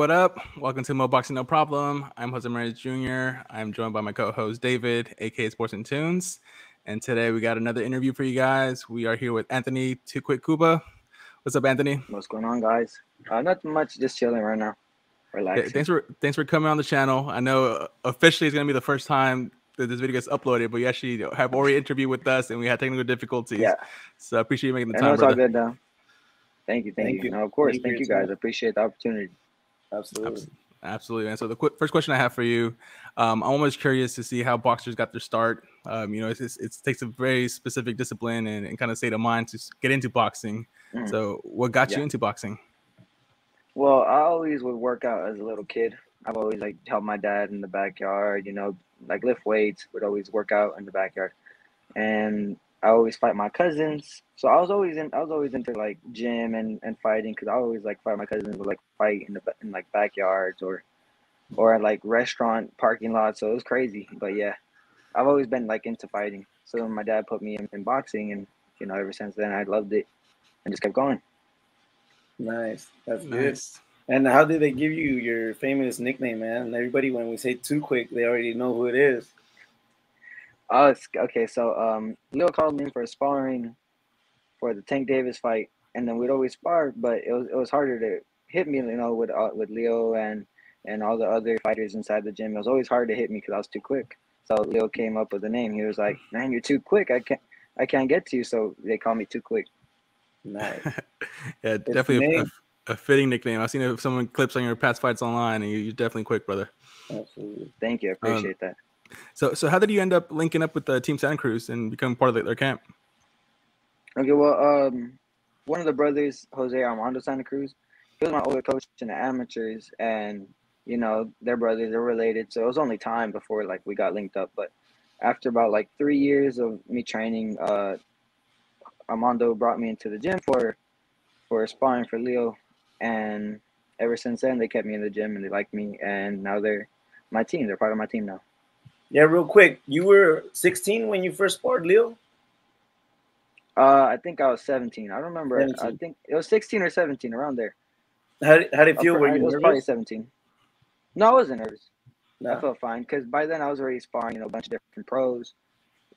what up? Welcome to Mo Boxing No Problem. I'm Jose Ramirez Jr. I'm joined by my co-host David, aka Sports and Tunes. And today we got another interview for you guys. We are here with Anthony Too Quick Cuba. What's up, Anthony? What's going on, guys? Not much, just chilling right now. Relaxing. Thanks for coming on the channel. I know officially it's gonna be the first time that this video gets uploaded, but you actually have already interviewed with us, and we had technical difficulties. Yeah. So I appreciate you making the I time, know it's brother. all good now. Thank you. No, of course. Thank you, guys. I appreciate the opportunity. Absolutely, man. So the first question I have for you, I'm always curious to see how boxers got their start. It takes a very specific discipline and kind of state of mind to get into boxing. Mm-hmm. So what got you into boxing? Well, I always would work out as a little kid. I've always helped my dad in the backyard, lift weights, would always work out in the backyard. And I always fight my cousins. So I was always into gym and fighting, because I always fight my cousins, would fight in backyards or at restaurant parking lots. So it was crazy. But yeah, I've always been into fighting. So my dad put me in boxing, and ever since then I loved it and just kept going. Nice. That's nice. Good. And how did they give you your famous nickname, man? Everybody, when we say Too Quick, they already know who it is. Oh, okay. So Leo called me for sparring for the Tank Davis fight, and then we'd always spar, but it was harder to hit me, with Leo and all the other fighters inside the gym. It was always hard to hit me because I was too quick. So Leo came up with the name. He was like, "Man, you're too quick. I can't get to you." So they call me Too Quick. Nice. Yeah, definitely a fitting nickname. I've seen someone clips on your past fights online, and you're definitely quick, brother. Absolutely. Thank you. I appreciate that. So how did you end up linking up with the Team Santa Cruz and becoming part of their camp? Okay, well, one of the brothers, Jose Armando Santa Cruz, he was my older coach in the amateurs, and they're brothers, they're related. So it was only time before we got linked up. But after about 3 years of me training, Armando brought me into the gym for sparring for Leo, and ever since then they kept me in the gym and they liked me, and now they're my team. They're part of my team now. Yeah, real quick, you were 16 when you first sparred Leo? I think I was 17. I don't remember. 17. I think it was 16 or 17, around there. How did it feel? Were you nervous? It was probably 17. No, I wasn't nervous. No. I felt fine, because by then I was already sparring, a bunch of different pros.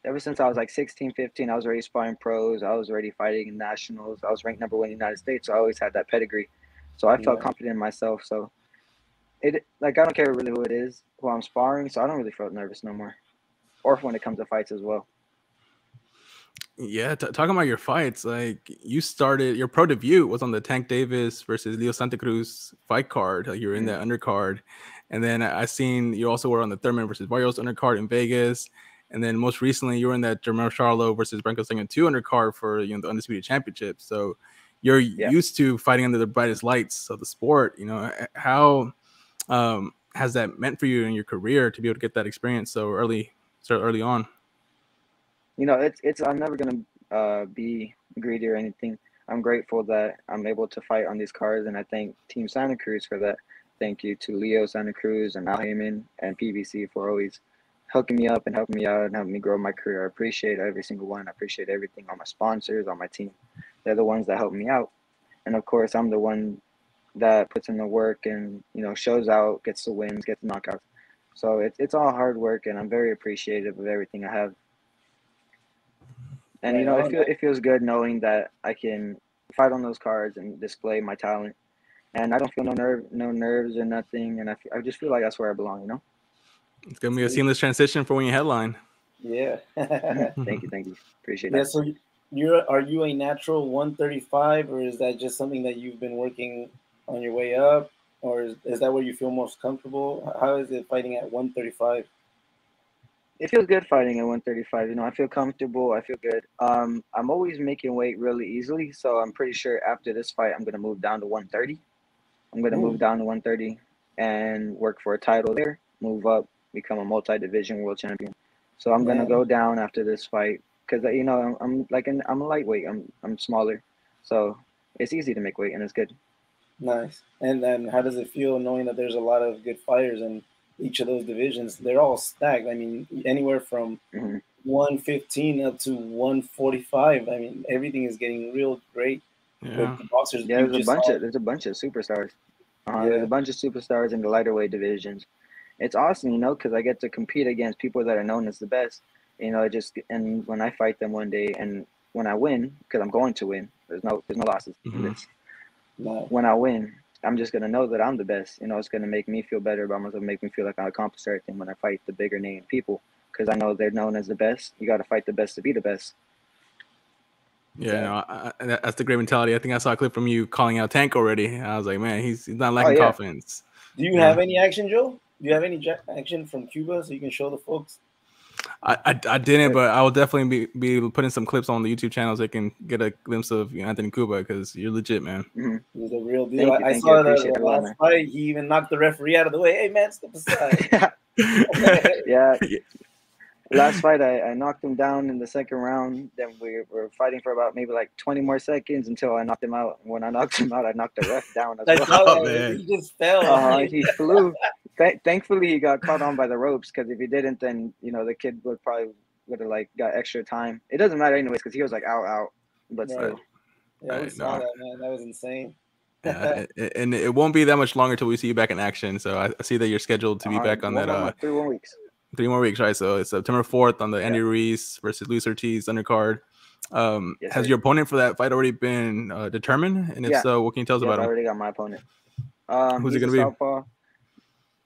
Ever since I was 16, 15, I was already sparring pros. I was already fighting in nationals. I was ranked #1 in the United States, so I always had that pedigree. So I felt confident in myself. So I don't care really who it is, who I'm sparring, so I don't really feel nervous no more. Or when it comes to fights as well. Yeah, talking about your fights, you started your pro debut was on the Tank Davis versus Leo Santa Cruz fight card. You were in that undercard, and then I seen you also were on the Thurman versus Barrios undercard in Vegas, and then most recently you were in that Jermel Charlo versus Branko Singh 2 undercard for the Undisputed Championship. So you're used to fighting under the brightest lights of the sport. How has that meant for you in your career to be able to get that experience so early on? I'm never gonna be greedy or anything. I'm grateful that I'm able to fight on these cards, and I thank Team Santa Cruz for that. Thank you to Leo Santa Cruz and Al Heyman and PBC for always hooking me up and helping me out and helping me grow my career. I appreciate every single one. I appreciate everything. All my sponsors, all my team. They're the ones that help me out. And of course, I'm the one that puts in the work and shows out, gets the wins, gets the knockouts. So it's all hard work, and I'm very appreciative of everything I have. And it feels good knowing that I can fight on those cards and display my talent, and I don't feel no nerves or nothing, and I just feel like that's where I belong. It's gonna be a seamless transition for when you headline. Yeah. Thank you. Appreciate that. So are you a natural 135, or is that just something that you've been working on your way up, or is that where you feel most comfortable? How is it fighting at 135? It feels good fighting at 135. I feel comfortable. I feel good. I'm always making weight really easily, so I'm pretty sure after this fight, I'm gonna move down to 130. I'm gonna move down to 130 and work for a title there. Move up, become a multi-division world champion. So I'm gonna go down after this fight because I'm a lightweight. I'm smaller, so it's easy to make weight and it's good. Nice. And then how does it feel knowing that there's a lot of good fighters in each of those divisions? They're all stacked. I mean, anywhere from 115 up to 145. I mean, everything is getting real great. Yeah. The boxers, there's a bunch of superstars. There's Yeah. a bunch of superstars in the lighter weight divisions. It's awesome, because I get to compete against people that are known as the best. And when I fight them one day, and when I win, because I'm going to win, there's no losses in Mhm. this. No. When I win, I'm just gonna know that I'm the best. It's gonna make me feel better about myself, make me feel like I accomplished everything when I fight the bigger name people, because I know they're known as the best. You got to fight the best to be the best. Yeah, no, that's the great mentality. I think I saw a clip from you calling out Tank already. I was like, man, he's not Oh lacking yeah. confidence. Do you Yeah. have any action, Joe? Do you have any action from Cuba so you can show the folks? I didn't, but I will definitely be putting some clips on the YouTube channel so they can get a glimpse of Anthony Cuba, because you're legit, man. Mm-hmm. He's the real deal. Thank you, I thank you. I saw appreciate the it a lot, last man. fight. He even knocked the referee out of the way. Hey, man, step aside. Yeah. Last fight, I knocked him down in the second round. Then we were fighting for about maybe like 20 more seconds until I knocked him out. When I knocked him out, I knocked the ref down as I well. saw Oh, that. man. He just fell. He flew. Thankfully, he got caught on by the ropes, because if he didn't, then the kid would have like got extra time. It doesn't matter anyways, because he was like out, but Right. still. Yeah, we Right, saw no. that, man. That was insane. And it won't be that much longer till we see you back in action. So I see that you're scheduled to be back on One more that month, 3 more weeks. 3 more weeks, right? So it's September 4th on the Andy Ruiz versus Luis Ortiz undercard. Yes, Has sir. your opponent for that fight already been determined? And if Yeah. so, what can you tell us Yep, about I him? already got my opponent. Who's it He's a going to be? southpaw.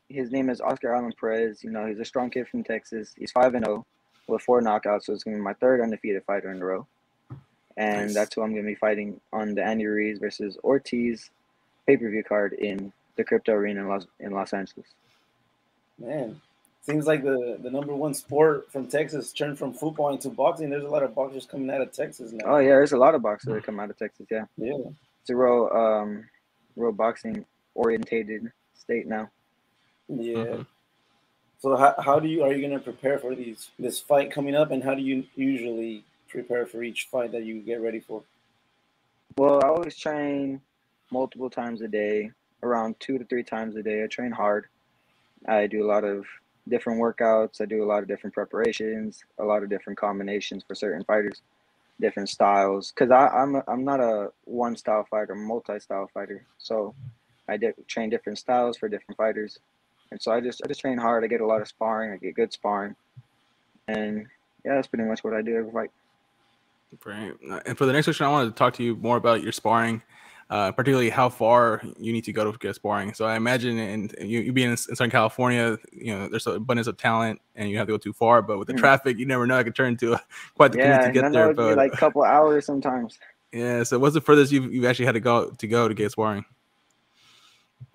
His name is Oscar Allen Perez. He's a strong kid from Texas. He's 5-0 with 4 knockouts, so it's gonna be my third undefeated fighter in a row. And Nice. that's who I'm gonna be fighting on the Andy Ruiz versus Ortiz pay-per-view card in the Crypto Arena in Los Angeles. Man, seems like the number one sport from Texas turned from football into boxing. There's a lot of boxers coming out of Texas now. Oh yeah, there's a lot of boxers that come out of Texas. Yeah, Yeah. it's a real boxing orientated state now. Yeah. Mm-hmm. So how are you gonna prepare for this fight coming up, and how do you usually prepare for each fight that you get ready for? Well, I always train multiple times a day, around 2 to 3 times a day. I train hard. I do a lot of different workouts. I do a lot of different preparations, a lot of different combinations for certain fighters, different styles. Because I'm not a one style fighter, I'm a multi-style fighter. So I train different styles for different fighters, and so I just train hard. I get a lot of sparring. I get good sparring, and yeah, that's pretty much what I do every fight. Great. And for the next question, I wanted to talk to you more about your sparring, particularly how far you need to go to get sparring. So I imagine, and you being in Southern California, there's an abundance of talent, and you have to go too far. But with the traffic, you never know. It could turn into quite the commute to get I there. know it'd be But like a couple hours sometimes. yeah. So what's the furthest you've actually had to go to get sparring?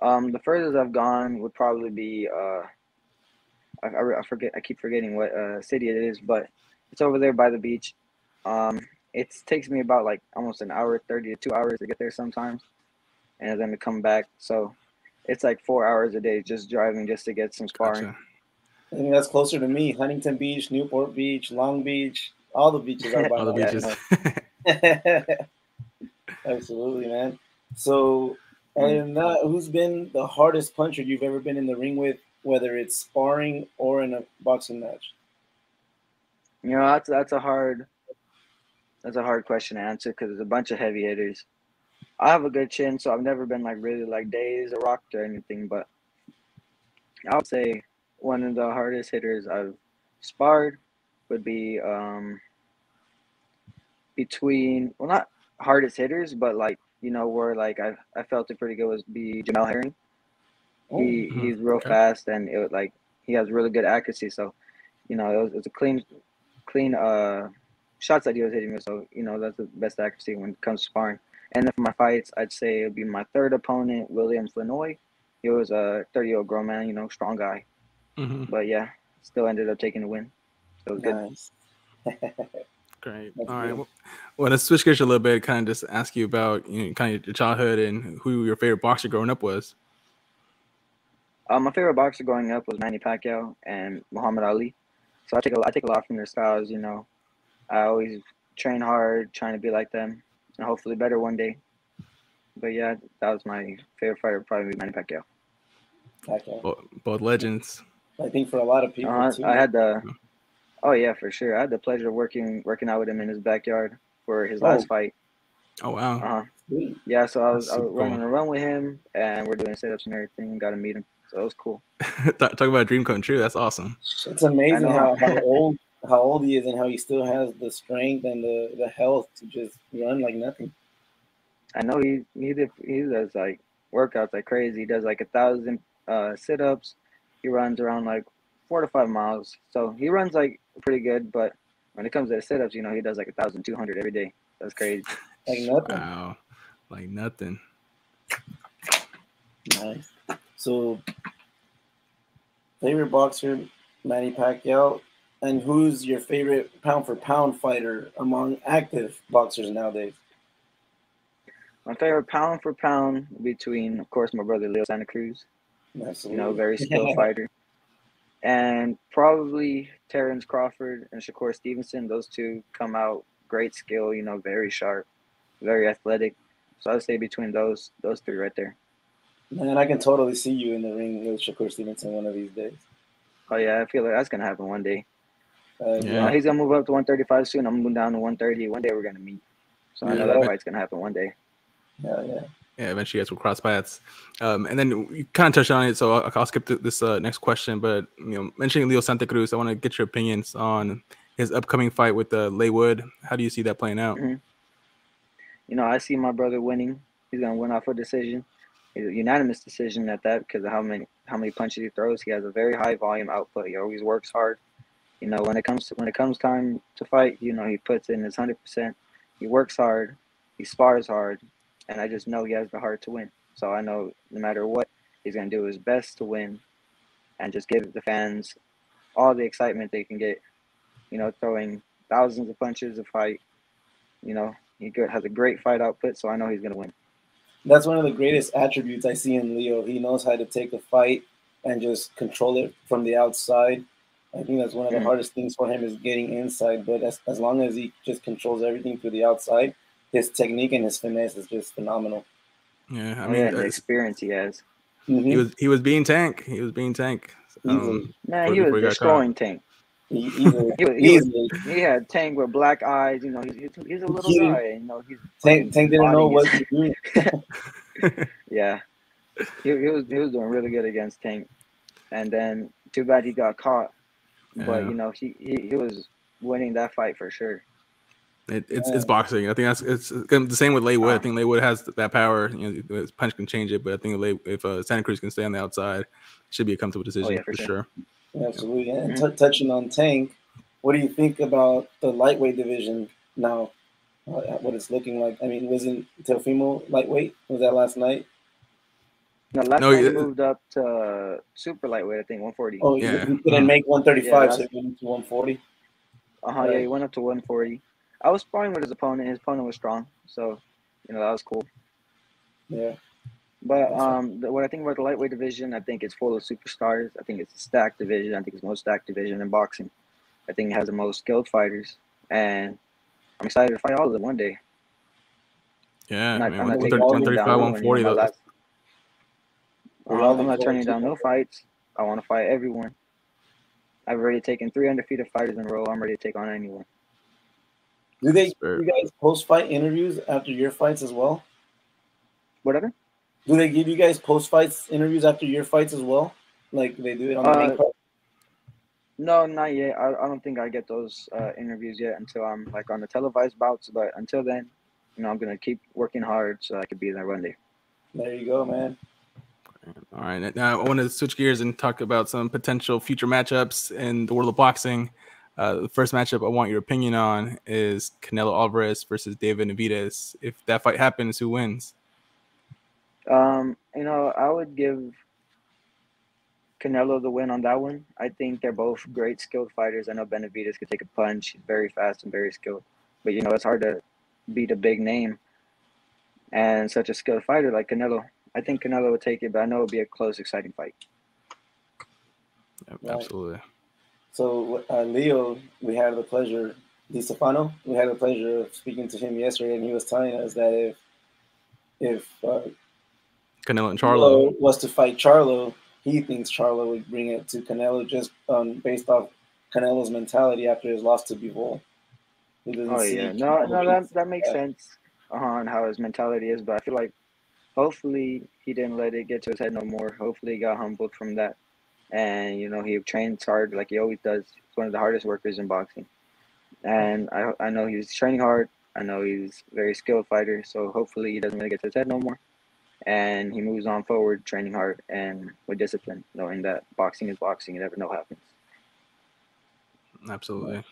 The furthest I've gone would probably be I forget. I keep forgetting what city it is, but it's over there by the beach. It takes me about like almost an hour, 30 to 2 hours to get there sometimes, and then to come back. So it's like 4 hours a day just driving just to get some sparring. Gotcha. I think that's closer to me. Huntington Beach, Newport Beach, Long Beach, all the beaches are by All the my beaches. house. Absolutely, man. So, other than that, who's been the hardest puncher you've ever been in the ring with, whether it's sparring or in a boxing match? That's a hard question to answer because there's a bunch of heavy hitters. I have a good chin, so I've never been like really like dazed or rocked or anything. But I would say one of the hardest hitters I've sparred would be between, well, not hardest hitters, but like where like I felt it pretty good was be Jamel Herring. He's real fast, and he has really good accuracy. So it was a clean shots that he was hitting me. So that's the best accuracy when it comes to sparring. And then for my fights, I'd say it'd be my third opponent, William Flanoy. He was a 30-year-old grown man, strong guy. Mm-hmm. But yeah, still ended up taking the win. So it was Nice. Great. That's All right. good. Well, let's switch gears a little bit. Kind of just ask you about kind of your childhood and who your favorite boxer growing up was. My favorite boxer growing up was Manny Pacquiao and Muhammad Ali. So I take a lot from their styles. I always train hard, trying to be like them, and hopefully better one day. But yeah, that was my favorite fighter, probably Manny Pacquiao. Okay. Both legends. I think for a lot of people too. I had oh yeah, for sure. I had the pleasure of working out with him in his backyard for his last fight. Oh wow, Yeah, so I that's was super cool. running a run with him, and we're doing sit-ups and everything. Got to meet him, so it was cool. Talk about a dream come true. That's awesome. It's I amazing know. how old he is and how he still has the strength and the health to just run like nothing. I know he does like workouts like crazy. He does like 1,000 sit-ups. He runs around like 4 to 5 miles. So he runs like pretty good. But when it comes to the sit-ups, you know, he does like 1,200 every day. That's crazy. Like nothing. Wow, like nothing. Nice. So favorite boxer, Manny Pacquiao, and who's your favorite pound for pound fighter among active boxers nowadays? My favorite pound for pound between, of course, my brother Leo Santa Cruz. You know, Absolutely. very skilled fighter, and probably Terrence Crawford and Shakur Stevenson. Those two come out great skill. You know, very sharp, very athletic. So I would say between those three right there. Man, I can totally see you in the ring with Shakur Stevenson one of these days. Oh yeah, I feel like that's gonna happen one day. Yeah, He's gonna move up to 135 soon. I'm moving down to 130. One day we're gonna meet. So I yeah, know that fight's gonna happen one day. Yeah. yeah. Eventually, you guys will cross paths. And then you kind of touched on it, so I'll skip this next question. But mentioning Leo Santa Cruz, I want to get your opinions on his upcoming fight with Leigh Wood. How do you see that playing out? Mm-hmm. You know, I see my brother winning. He's gonna win off a decision. It's a unanimous decision at that because of how many punches he throws. He has a very high volume output. He always works hard. You know, when it comes time to fight, you know, he puts in his 100%. He works hard. He spars hard, and I just know he has the heart to win. So I know no matter what, he's gonna do his best to win, and just give the fans all the excitement they can get. You know, throwing thousands of punches a fight. You know, has a great fight output, so I know he's gonna win. That's one of the greatest attributes I see in Leo. He knows how to take a fight and just control it from the outside. I think that's one of the Mm. hardest things for him is getting inside. But as long as he just controls everything through the outside, his technique and his finesse is just phenomenal. Yeah, I Oh yeah, mean, and the experience he has. he was being Tank. He was being Tank. Easily, Man, he Before was he got caught. destroying Tank. easily, He was easily. he had Tank with black eyes. You know, he's a little He didn't, guy. You know, he's Tank, fucking Tank didn't know bodying what to do. Yeah, he was doing really good against Tank, and then too bad he got caught. But Yeah. you know, he was winning that fight for sure. It's boxing. I think it's the same with Leigh Wood. I think Leigh Wood has that power. His punch can change it, but I think if Santa Cruz can stay on the outside, it should be a comfortable Oh decision yeah, for for sure. sure. Absolutely. And Mhm. touching on Tank, what do you think about the lightweight division now? What it's looking like? I mean, wasn't Teofimo lightweight? Was that last night? No, last No, night he moved up to super lightweight. I think 140. Oh, yeah, he couldn't make Yeah, 135, so he went to 140. yeah, he Right. went up to 140. I was sparring with his opponent. His opponent was strong, so you know that was cool. Yeah. But That's right. what I think about the lightweight division, I think it's full of superstars. I think it's a stacked division. I think it's the most stacked division in boxing. I think it has the most skilled fighters, and I'm excited to fight all of them one day. yeah. I mean, I'm not We taking all turning look, down 135, no one. You know, 140. my Though. last. we all I'm look not forward turning to down no that. fights. I want to fight everyone. I've already taken 3 undefeated fighters in a row. I'm ready to take on anyone. Do they Spirit. you guys post fight interviews after your fights as well? Whatever. Do they give you guys post fights interviews after your fights as well? Like they do it on the main Uh, card? no, not yet. I don't think I get those interviews yet until I'm like on the televised bouts. But until then, you know, I'm gonna keep working hard so I could be there one day. There you go, man. All right. Now I want to switch gears and talk about some potential future matchups in the world of boxing. The first matchup I want your opinion on is Canelo Alvarez versus David Navidez. If that fight happens, who wins? You know, I would give Canelo the win on that one. I think they're both great skilled fighters. I know Benavidez could take a punch. He's very fast and very skilled. But you know, it's hard to beat a big name and such a skilled fighter like Canelo. I think Canelo would take it, but I know it'll be a close, exciting fight. Yep, Right. absolutely. So Leo, we had the pleasure, Di Stefano, we had the pleasure of speaking to him yesterday, and he was telling us that if Canelo and Charlo. Canelo was to fight Charlo, he thinks Charlo would bring it to Canelo just based off Canelo's mentality after his loss to Bivol. He doesn't Oh see yeah, no, Canelo being that makes that. sense. on how his mentality is, but I feel like hopefully he didn't let it get to his head no more. Hopefully he got humbled from that, and he trains hard like he always does. He's one of the hardest workers in boxing, and I know he was training hard. I know he's a very skilled fighter, so hopefully he doesn't let it get to his head no more, and he moves on forward, training hard and with discipline, knowing that boxing is boxing. You never know what happens. Absolutely.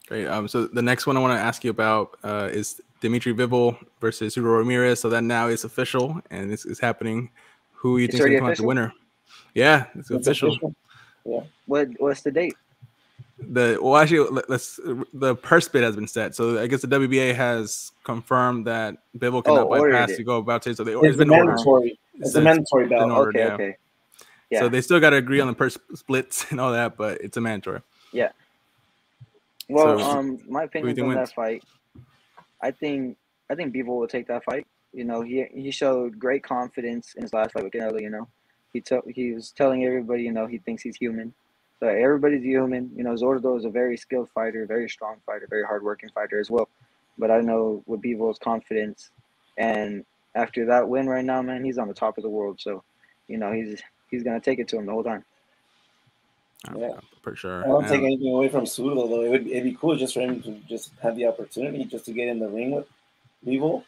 Great. So the next one I want to ask you about is Dimitri Bivol versus Hugo Ramirez. So that now is official and this is happening. Who you think is going to come out the winner? Yeah, it's official. Yeah. What's the date? The purse bid has been set. So I guess the WBA has confirmed that Bivol cannot bypass Hugo Bautista. So it's been mandatory. It's a mandatory bout. Okay. Yeah. So they still got to agree on the purse splits and all that, but it's a mandatory. Yeah. Well, my opinion on that fight, I think Bivol will take that fight. He showed great confidence in his last fight with Canelo. He was telling everybody, he thinks he's human. So everybody's human. Zordo is a very skilled fighter, very strong fighter, very hardworking fighter as well. But I know with Bivol's confidence, and after that win right now, man, he's on the top of the world. So, he's gonna take it to him the whole time. Yeah, for sure. I don't take anything away from Sudo, though. It'd be cool just for him to just have the opportunity just to get in the ring with Bivol.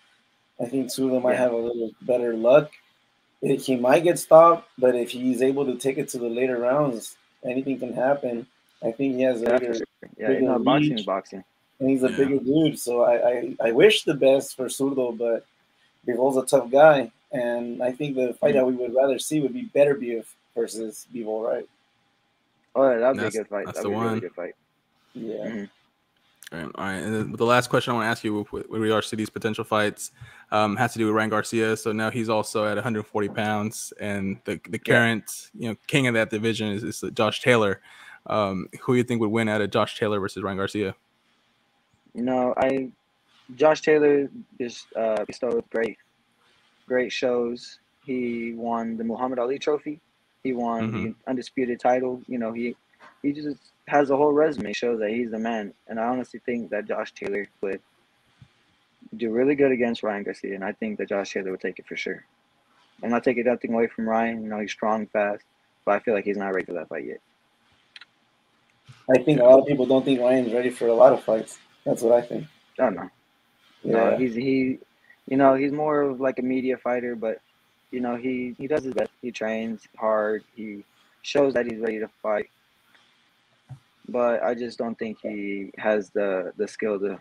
I think Sudo might have a little better luck. He might get stopped, but if he's able to take it to the later rounds, anything can happen. I think he has a bigger boxing is boxing. And he's a bigger dude. So I wish the best for Zurdo, but Bivol's a tough guy. And I think the fight that we would rather see would be Better Beef versus Bivol, right? Oh, yeah, that'd be a good fight. That's that'd be the one. A really good fight. Yeah. Mm-hmm. All right. And then the last question I want to ask you with regards to these potential fights has to do with Ryan Garcia. So now he's also at 140 pounds, and the current king of that division is Josh Taylor. Who do you think would win out of Josh Taylor versus Ryan Garcia? Josh Taylor just bestowed great shows. He won the Muhammad Ali Trophy. He won the undisputed title. He just has a whole resume, shows that he's the man. And I honestly think that Josh Taylor would do really good against Ryan Garcia, and I think that Josh Taylor would take it for sure. I'm not taking nothing away from Ryan. He's strong, fast, but I feel like he's not ready for that fight yet. I think a lot of people don't think Ryan's ready for a lot of fights. That's what I think. Oh no. Yeah. No, he's more of like a media fighter, but he does his best. He trains hard. He shows that he's ready to fight. But I just don't think he has the skill to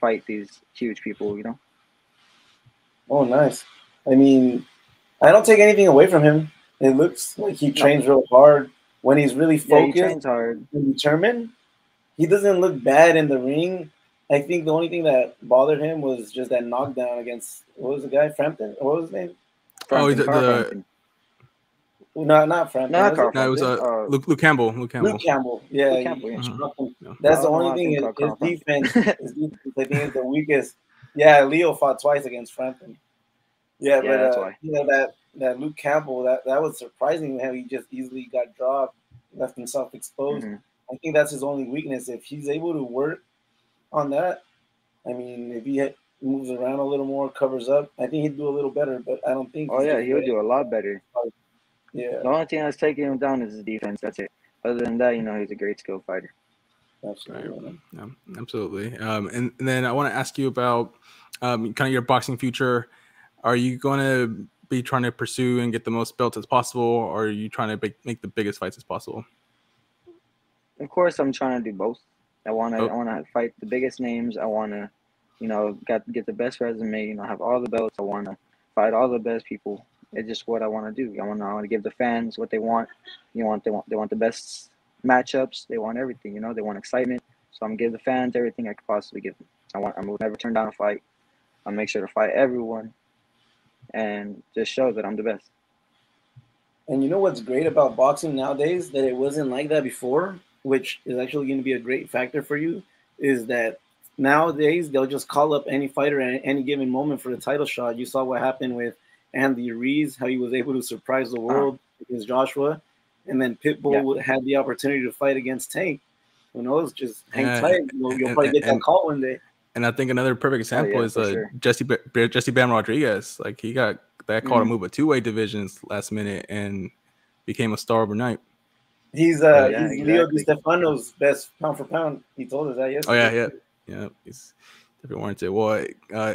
fight these huge people, Oh, nice. I mean, I don't take anything away from him. It looks like he trains real hard. When he's really focused, he trains hard and determined, he doesn't look bad in the ring. I think the only thing that bothered him was just that knockdown against, what was the guy, Frampton? What was his name? Frampton. Not Frampton. No, it was Luke Campbell. Luke Campbell. Yeah. Luke Campbell, yeah. That's the only thing. His defense, I think, is the weakest. Yeah, Leo fought twice against Frampton. Yeah, but that's why. That Luke Campbell, that was surprising how he just easily got dropped, left himself exposed. I think that's his only weakness. If he's able to work on that, I mean, if he moves around a little more, covers up, I think he'd do a little better. But I don't think. Oh yeah, he'll do a lot better. Yeah. The only thing that's taking him down is his defense. That's it. Other than that, he's a great skill fighter. Absolutely. Yeah, absolutely. And then I want to ask you about kind of your boxing future. Are you going to be trying to pursue and get the most belts as possible, or are you trying to make the biggest fights as possible? Of course, I'm trying to do both. I want to fight the biggest names. I want to, get the best resume. Have all the belts. I want to fight all the best people. It's just what I want to do. I want to give the fans what they want. They want the best matchups. They want everything. They want excitement. So I'm gonna give the fans everything I could possibly give them. I will never turn down a fight. I'll make sure to fight everyone, and just show that I'm the best. And you know what's great about boxing nowadays, that it wasn't like that before, which is actually going to be a great factor for you, is that nowadays they'll just call up any fighter at any given moment for the title shot. You saw what happened with Andy Ruiz, how he was able to surprise the world against Joshua, and then Pitbull had the opportunity to fight against Tank. Who knows? Just hang tight. You'll probably get that call one day. And I think another perfect example yeah, is for sure. Jesse Bam Rodriguez. Like he got that call to Mhm. move a 2-weight divisions last minute and became a star overnight. He's But Yeah, Leo Di exactly. Stefano's best pound for pound. He told us that oh yesterday. yeah, he's definitely warranted. Well,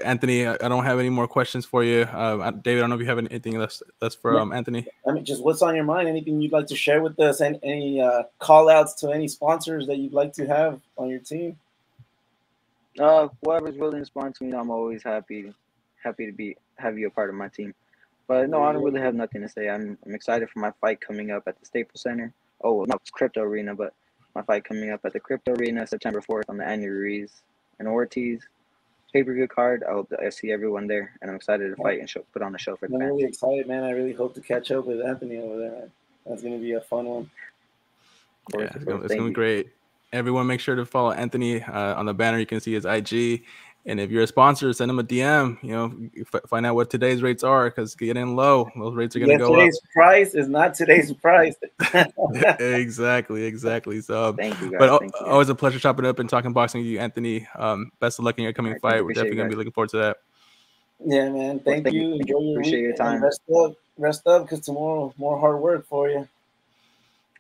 Anthony, I don't have any more questions for you. David, I don't know if you have anything left for Anthony. I mean, just what's on your mind? Anything you'd like to share with us? Any call outs to any sponsors that you'd like to have on your team? Whoever's willing to sponsor me, I'm always happy to have you a part of my team. But no, There I you don't go. really have nothing to say. I'm excited for my fight coming up at the Staples Center. Oh, well, not Crypto Arena, but my fight coming up at the Crypto Arena September 4th on the Andy Ruiz and Ortiz pay-per-view card. I see everyone there, and I'm excited to fight and put on a show for the I'm fans. really excited, man. I really hope to catch up with Anthony over there, man. That's going to be a fun one. Of course, Yeah, of course. it's Thank gonna be you. great. Everyone, make sure to follow Anthony on the banner. You can see his IG, and if you're a sponsor, send him a DM. You know, find out what today's rates are because getting low, those rates are gonna go up. Yesterday's price is not today's price. Exactly. So, Thank you, but guys. Thank you, guys. always a pleasure chopping up and talking boxing with you, Anthony. Best of luck in your All upcoming right, thank fight. you. We're Appreciate definitely it, gonna be guys. looking forward to that. Yeah, man. Of course, Thank you. thank you. Enjoy your Appreciate your week and time. rest up, because tomorrow more hard work for you.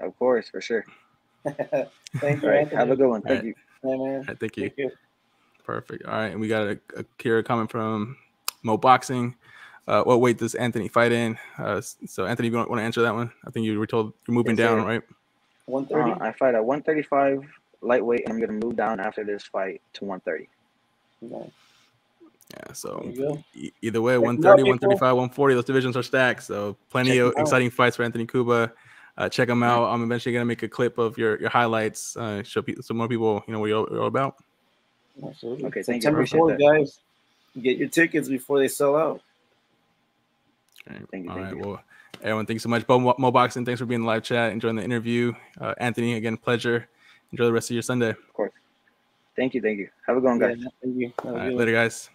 Of course, for sure. Thank All you, right, have a Anthony. good one. All Thank right. you. Yeah, man. All right, thank you. Thank you. Perfect. All right, and we got a clear comment from Mo Boxing. What weight does Anthony fight in? So Anthony, you want to answer that one? I think you were told you're moving Yes, down, sir. right? 130. I fight at 135 lightweight, and I'm gonna move down after this fight to 130. No. Yeah, so There you go. either way, Check 130, 'em out, people. 135, 140, those divisions are stacked. So plenty Check 'em of out. exciting fights for Anthony Cuba. Check them out. I'm eventually gonna make a clip of your highlights. Show some more people, what you're all about. Absolutely. Okay, thank you. September Appreciate 4th, that. guys. Get your tickets before they sell out. Thank you. All Thank right. you. Well, everyone, thanks so much. Mo Boxing, thanks for being in the live chat, enjoying the interview. Anthony, again, pleasure. Enjoy the rest of your Sunday. Of course. Thank you. Thank you. Have a good one, Yeah, guys. thank you. All right, later, guys.